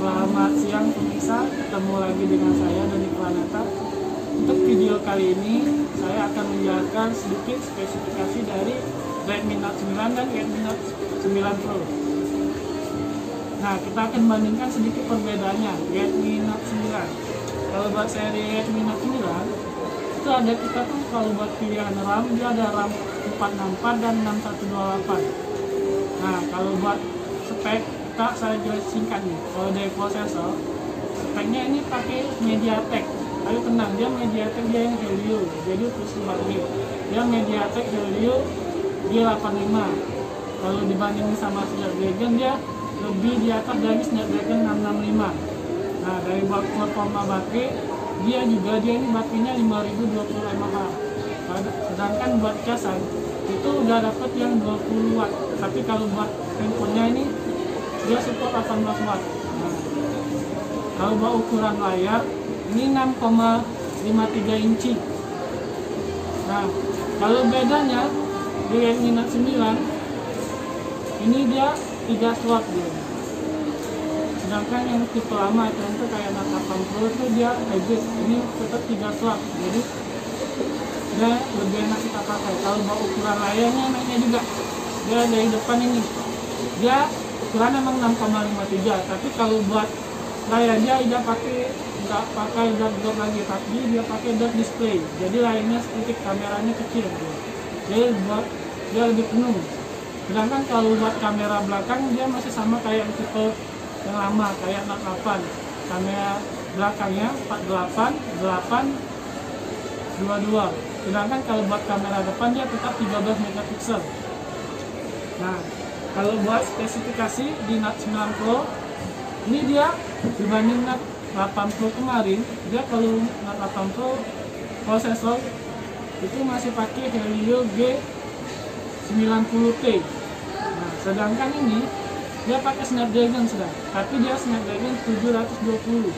Selamat siang pemirsa, ketemu lagi dengan saya Doni Planeta. Untuk video kali ini saya akan menjelaskan sedikit spesifikasi dari Redmi Note 9 dan Redmi Note 9 Pro. Nah, kita akan bandingkan sedikit perbedaannya Redmi Note 9. Kalau buat seri Redmi Note 9 itu ada, kita tuh kalau buat pilihan RAM dia ada RAM 464 dan 6128. Nah, kalau buat spek saya jelas singkat nih. Kalau dari prosesor, speknya ini pakai MediaTek. Ayo tenang, dia MediaTek, dia yang Helio, jadi terus banget. Dia MediaTek Helio G85. Kalau dibandingin sama Snapdragon, dia lebih di atas dari Snapdragon 665. Nah, dari buat performa baterai, dia ini baterainya 5020 mAh. Sedangkan buat casan itu udah dapat yang 20 watt. Tapi kalau buat handphonenya ini dia support 18 watt. Nah, kalau buat ukuran layar ini 6,53 inci. Nah, kalau bedanya di Redmi Note 9 ini dia 3 slot dia. Sedangkan yang tipe lama contoh kayak Note 8 Pro itu dia hybrid, ini tetap 3 slot. Jadi dia lebih enak kita pakai. Kalau buat ukuran layarnya naiknya juga. Dia dari depan ini dia ukuran emang 6,53, tapi kalau buat layarnya nggak pakai dot lagi, tapi dia pakai dot display. Jadi layarnya sedikit, kameranya kecil, jadi buat dia lebih penuh. Sedangkan kalau buat kamera belakang dia masih sama kayak tipe yang lama kayak Note 8. Kamera belakangnya 48, 8, 22. Sedangkan kalau buat kamera depan dia tetap 13 megapiksel. Nah, kalau buat spesifikasi di Note 9 Pro, ini dia dibanding Note 8 Pro kemarin, dia kalau Note 8 Pro prosesor itu masih pakai Helio G90T. Nah, sedangkan ini dia pakai Snapdragon sudah, tapi dia Snapdragon 720.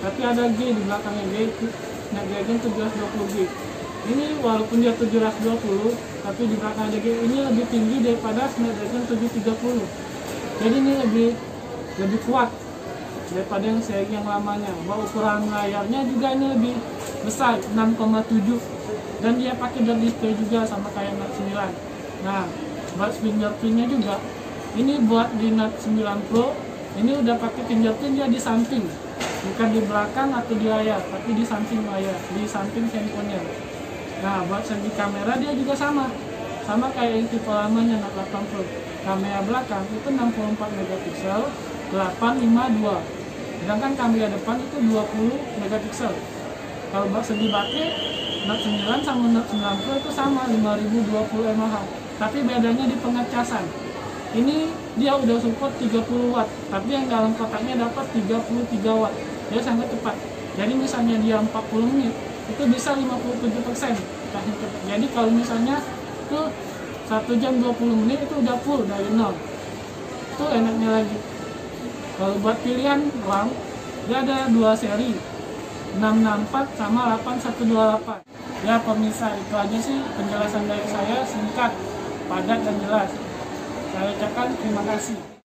Tapi ada G di belakangnya, Snapdragon 720G. Ini walaupun dia 720, tapi di belakang ada G, ini lebih tinggi daripada Snapdragon 730. Jadi ini lebih kuat daripada yang seri yang lamanya. Bahwa ukuran layarnya juga ini lebih besar, 6,7, dan dia pakai dot display juga sama kayak Note 9. Nah, buat fingerprintnya juga, ini buat di Note 9 Pro ini udah pakai fingerprint dia di samping, bukan di belakang atau di layar, tapi di samping layar, di samping handphonenya. Nah, buat segi kamera dia juga sama kayak yang tipe lamanya Note 8 Pro. Kamera belakang itu 64 megapiksel 852. Sedangkan kamera depan itu 20 megapiksel. Kalau buat segi baterai Note 9 sama Note 9 Pro itu sama 5020 mAh. Tapi bedanya di pengecasan. Ini dia udah support 30 watt, tapi yang dalam kotaknya dapat 33 watt. Dia sangat cepat. Jadi misalnya dia 40 menit itu bisa 57% kasih cepat. Jadi kalau misalnya itu 1 jam 20 menit itu udah full dari nol. Itu enaknya lagi. Kalau buat pilihan RAM dia ada 2 seri, 664 sama 8128. Ya pemirsa, itu aja sih penjelasan dari saya, singkat, padat dan jelas. Saya ucapkan terima kasih.